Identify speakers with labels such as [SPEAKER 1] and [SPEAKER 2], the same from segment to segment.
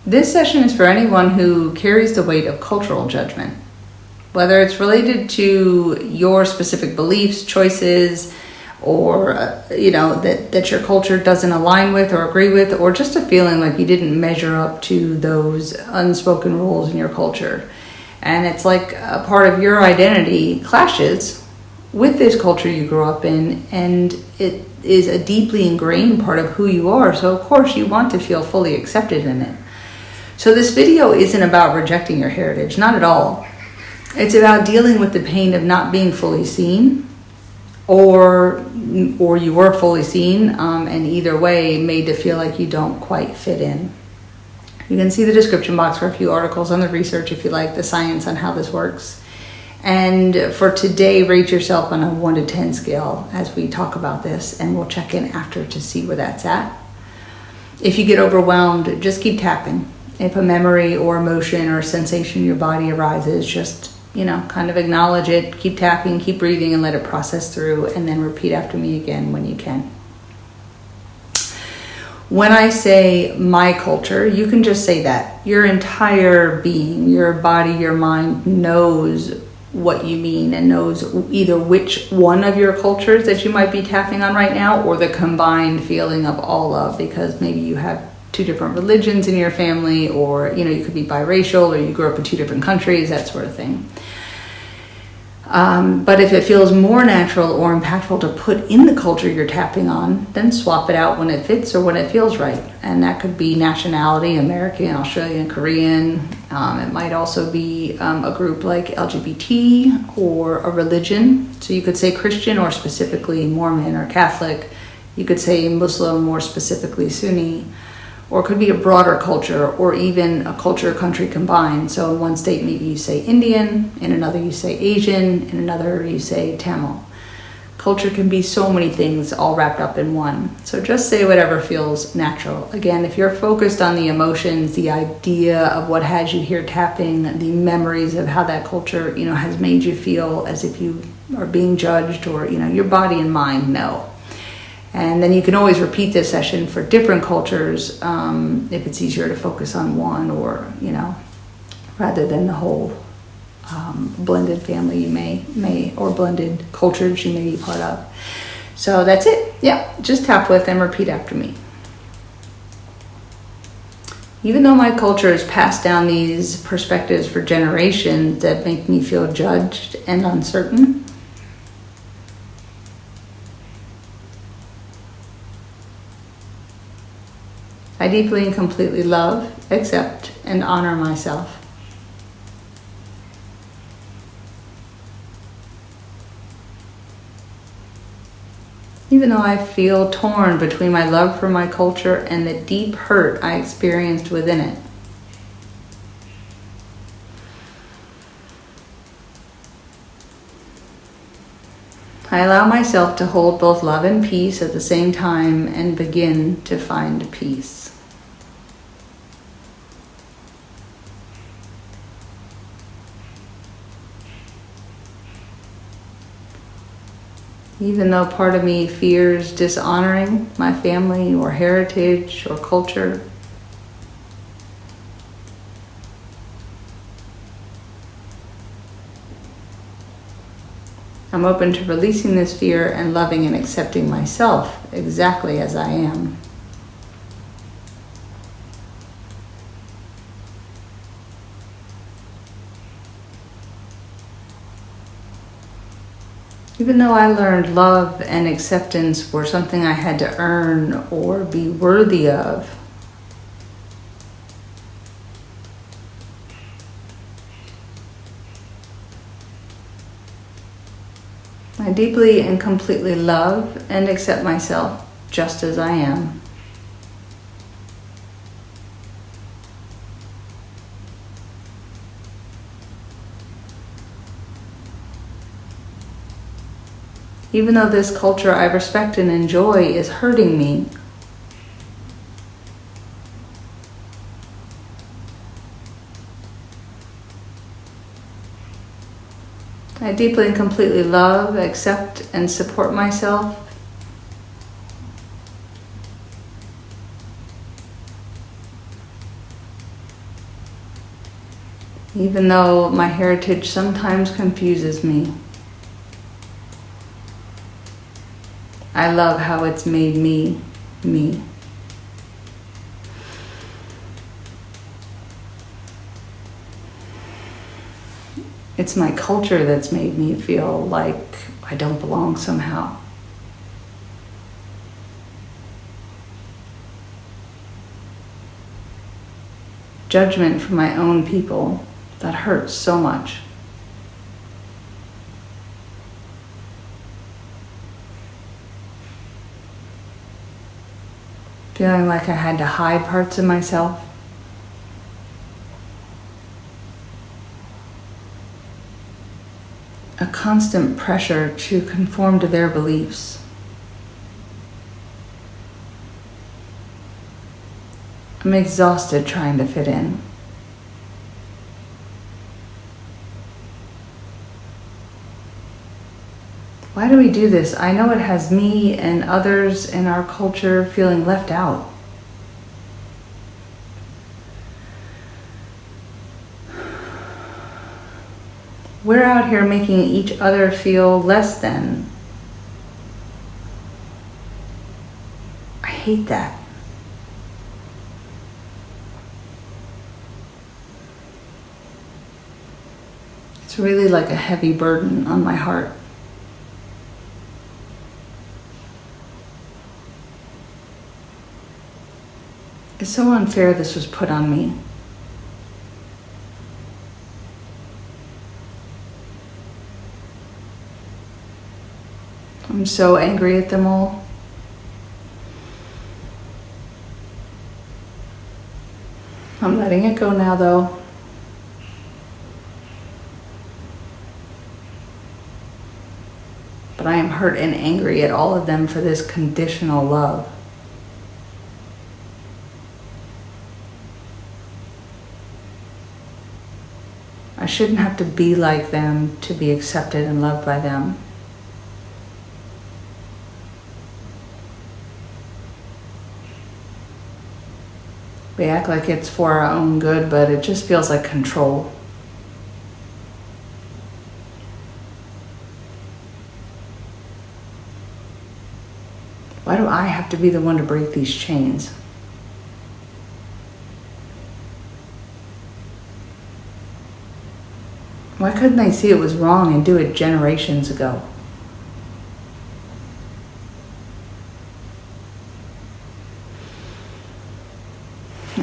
[SPEAKER 1] This session is for anyone who carries the weight of cultural judgment, whether it's related to your specific beliefs, choices, or that your culture doesn't align with or agree with, or just a feeling like you didn't measure up to those unspoken rules in your culture. And it's like a part of your identity clashes with this culture you grew up in, and it is a deeply ingrained part of who you are. So of course you want to feel fully accepted in it. So this video isn't about rejecting your heritage, not at all. It's about dealing with the pain of not being fully seen, or you were fully seen, and either way made to feel like you don't quite fit in. You can see the description box for a few articles on the research if you like the science on how this works. And for today, rate yourself on a 1 to 10 scale as we talk about this, and we'll check in after to see where that's at. If you get overwhelmed, just keep tapping. If a memory or emotion or sensation in your body arises, just kind of acknowledge it, keep tapping, keep breathing, and let it process through, and then repeat after me again when you can. When I say my culture, you can just say that. Your entire being, your body, your mind knows what you mean and knows either which one of your cultures that you might be tapping on right now, or the combined feeling of all of, because maybe you have 2 different religions in your family, or you could be biracial, or you grew up in 2 different countries, that sort of thing. But if it feels more natural or impactful to put in the culture you're tapping on, then swap it out when it fits or when it feels right. And that could be nationality, American, Australian, Korean. It might also be a group like LGBT, or a religion. So you could say Christian, or specifically Mormon or Catholic. You could say Muslim, or specifically Sunni. Or it could be a broader culture, or even a culture, country combined. So in one state, maybe you say Indian, in another you say Asian, in another you say Tamil. Culture can be so many things all wrapped up in one. So just say whatever feels natural. Again, if you're focused on the emotions, the idea of what has you here tapping, the memories of how that culture, has made you feel as if you are being judged, or, your body and mind know. And then you can always repeat this session for different cultures if it's easier to focus on one, or, rather than the whole blended family you may, or blended cultures you may be part of. So that's it. Yeah, just tap with and repeat after me. Even though my culture has passed down these perspectives for generations that make me feel judged and uncertain, I deeply and completely love, accept, and honor myself. Even though I feel torn between my love for my culture and the deep hurt I experienced within it. I allow myself to hold both love and peace at the same time, and begin to find peace. Even though part of me fears dishonoring my family or heritage or culture, I'm open to releasing this fear and loving and accepting myself exactly as I am. Even though I learned love and acceptance were something I had to earn or be worthy of, I deeply and completely love and accept myself just as I am. Even though this culture I respect and enjoy is hurting me, I deeply and completely love, accept, and support myself. even though my heritage sometimes confuses me. I love how it's made me, me. It's my culture that's made me feel like I don't belong somehow. Judgment from my own people, that hurts so much. Feeling like I had to hide parts of myself. A constant pressure to conform to their beliefs. I'm exhausted trying to fit in. Why do we do this? I know it has me and others in our culture feeling left out. We're out here making each other feel less than. I hate that. It's really like a heavy burden on my heart. It's so unfair this was put on me. I'm so angry at them all. I'm letting it go now, though. But I am hurt and angry at all of them for this conditional love. I shouldn't have to be like them to be accepted and loved by them. We act like it's for our own good, but it just feels like control. Why do I have to be the one to break these chains? Why couldn't they see it was wrong and do it generations ago?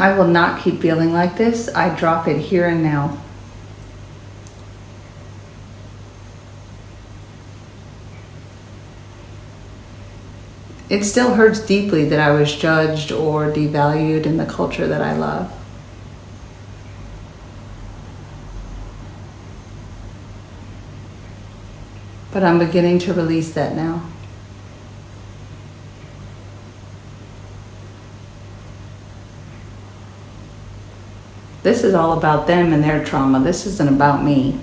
[SPEAKER 1] I will not keep feeling like this. I drop it here and now. It still hurts deeply that I was judged or devalued in the culture that I love. But I'm beginning to release that now. This is all about them and their trauma. This isn't about me.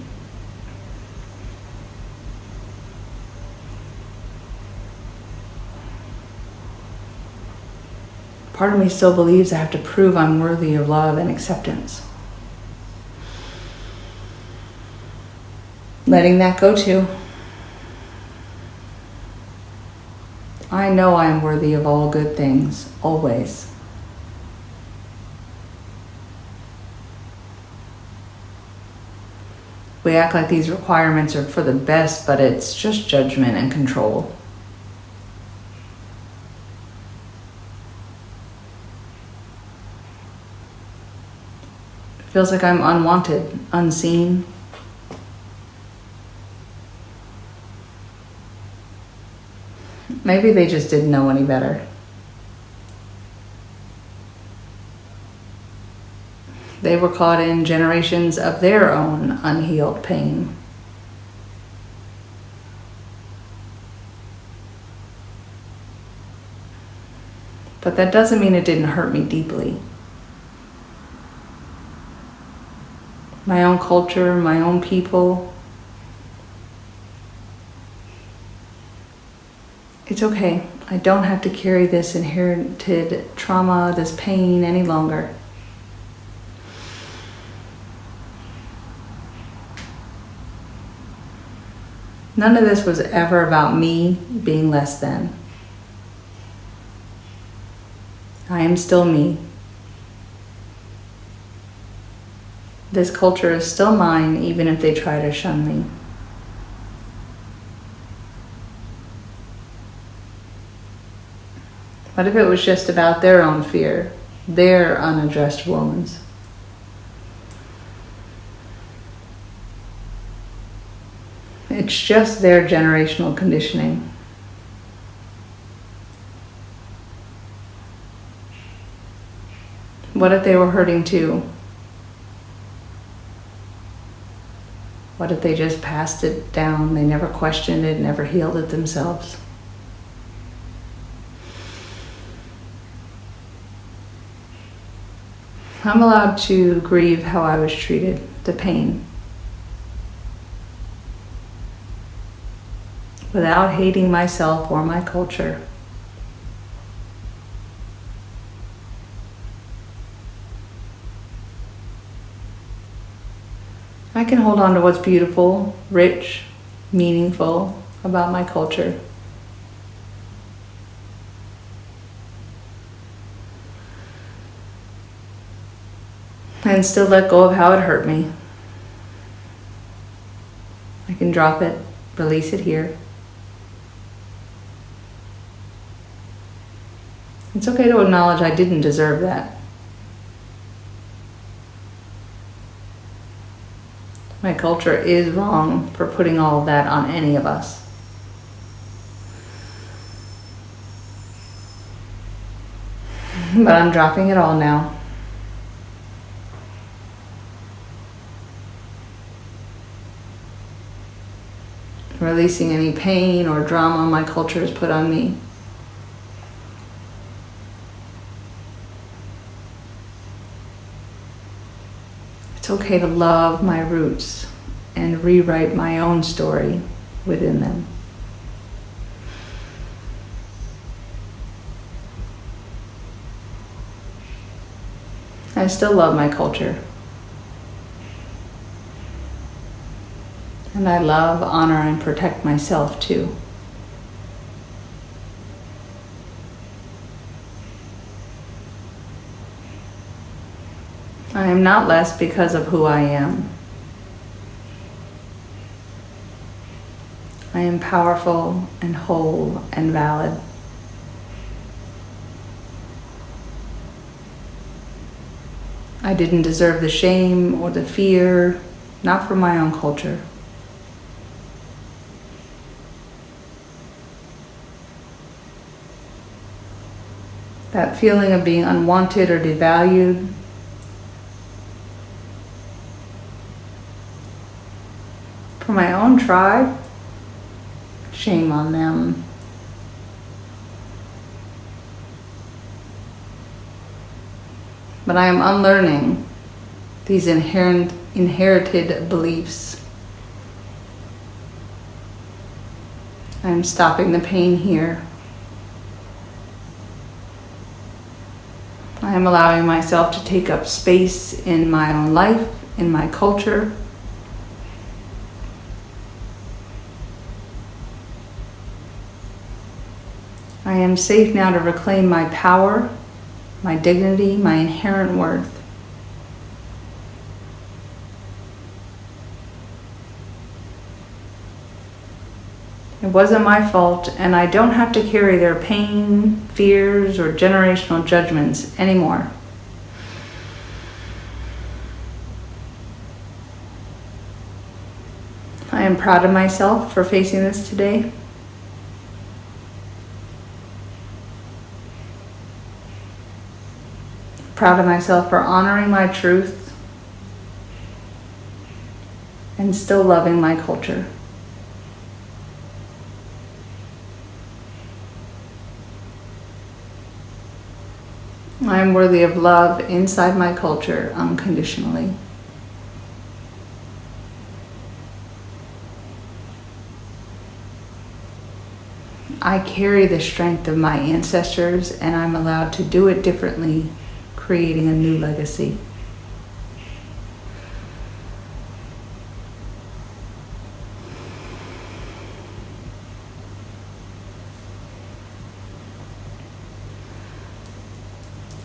[SPEAKER 1] Part of me still believes I have to prove I'm worthy of love and acceptance. Letting that go too. I know I am worthy of all good things, always. We act like these requirements are for the best, but it's just judgment and control. It feels like I'm unwanted, unseen. Maybe they just didn't know any better. They were caught in generations of their own unhealed pain. But that doesn't mean it didn't hurt me deeply. My own culture, my own people. It's okay. I don't have to carry this inherited trauma, this pain any longer. None of this was ever about me being less than. I am still me. This culture is still mine, even if they try to shun me. What if it was just about their own fear, their unaddressed wounds? It's just their generational conditioning. What if they were hurting too? What if they just passed it down? They never questioned it, never healed it themselves. I'm allowed to grieve how I was treated, the pain, without hating myself or my culture. I can hold on to what's beautiful, rich, meaningful about my culture. And still let go of how it hurt me. I can drop it, release it here. It's okay to acknowledge I didn't deserve that. My culture is wrong for putting all of that on any of us. But I'm dropping it all now. Releasing any pain or drama my culture has put on me. It's okay to love my roots and rewrite my own story within them. I still love my culture. And I love, honor, and protect myself too. I am not less because of who I am. I am powerful and whole and valid. I didn't deserve the shame or the fear, not from my own culture. That feeling of being unwanted or devalued, for my own tribe, shame on them. But I am unlearning these inherited beliefs. I am stopping the pain here. I am allowing myself to take up space in my own life, in my culture. I am safe now to reclaim my power, my dignity, my inherent worth. It wasn't my fault, and I don't have to carry their pain, fears, or generational judgments anymore. I am proud of myself for facing this today. Proud of myself for honoring my truth and still loving my culture. I am worthy of love inside my culture unconditionally. I carry the strength of my ancestors, and I'm allowed to do it differently, creating a new legacy.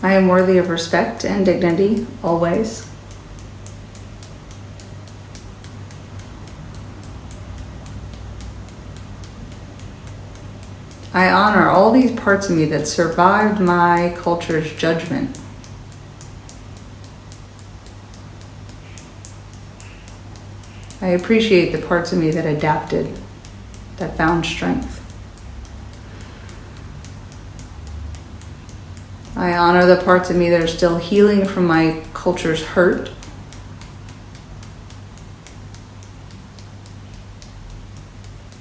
[SPEAKER 1] I am worthy of respect and dignity, always. I honor all these parts of me that survived my culture's judgment. I appreciate the parts of me that adapted, that found strength. I honor the parts of me that are still healing from my culture's hurt.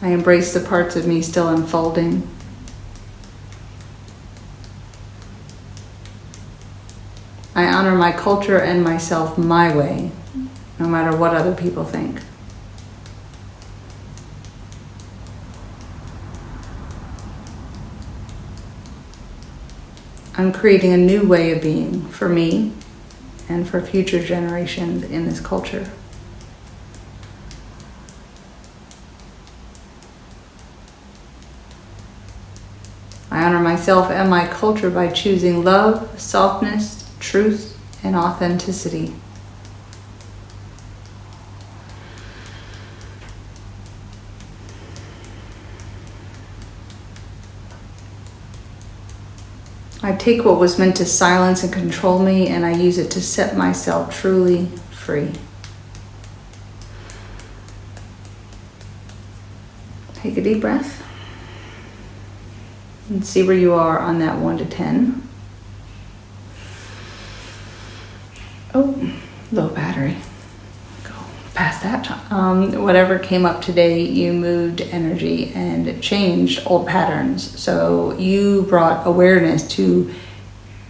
[SPEAKER 1] I embrace the parts of me still unfolding. I honor my culture and myself my way, no matter what other people think. I'm creating a new way of being for me and for future generations in this culture. I honor myself and my culture by choosing love, softness, truth, and authenticity. I take what was meant to silence and control me, and I use it to set myself truly free. Take a deep breath and see where you are on that 1 to 10. Oh, low battery. Go past that. Whatever came up today, you moved energy and changed old patterns. So you brought awareness to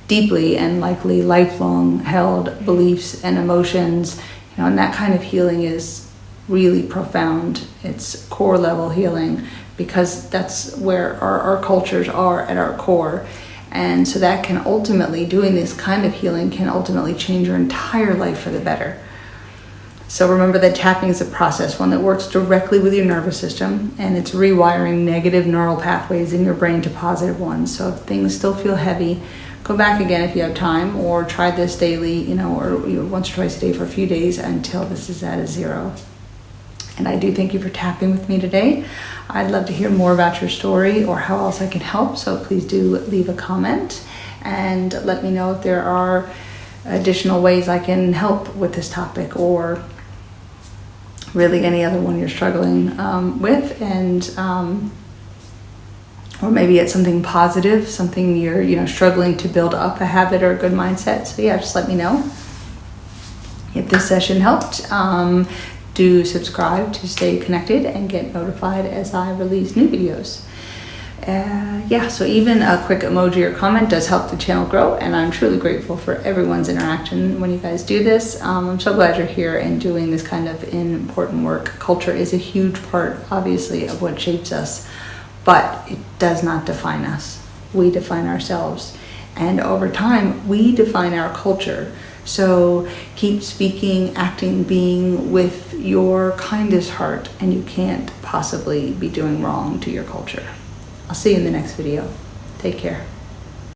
[SPEAKER 1] deeply and likely lifelong held beliefs and emotions. And that kind of healing is really profound. It's core level healing, because that's where our cultures are at our core. And so that can ultimately, doing this kind of healing can ultimately change your entire life for the better. So remember that tapping is a process, one that works directly with your nervous system, and it's rewiring negative neural pathways in your brain to positive ones. So if things still feel heavy, go back again if you have time, or try this daily, or once or twice a day for a few days until this is at a 0. And I do thank you for tapping with me today. I'd love to hear more about your story or how else I can help. So please do leave a comment and let me know if there are additional ways I can help with this topic, or really any other one you're struggling with. And or maybe it's something positive, something you're struggling to build up a habit or a good mindset. So yeah, just let me know. If this session helped, do subscribe to stay connected and get notified as I release new videos. So even a quick emoji or comment does help the channel grow, and I'm truly grateful for everyone's interaction when you guys do this. I'm so glad you're here and doing this kind of important work. Culture is a huge part, obviously, of what shapes us, but it does not define us. We define ourselves, and over time, we define our culture. So keep speaking, acting, being with your kindest heart, and you can't possibly be doing wrong to your culture. I'll see you in the next video. Take care.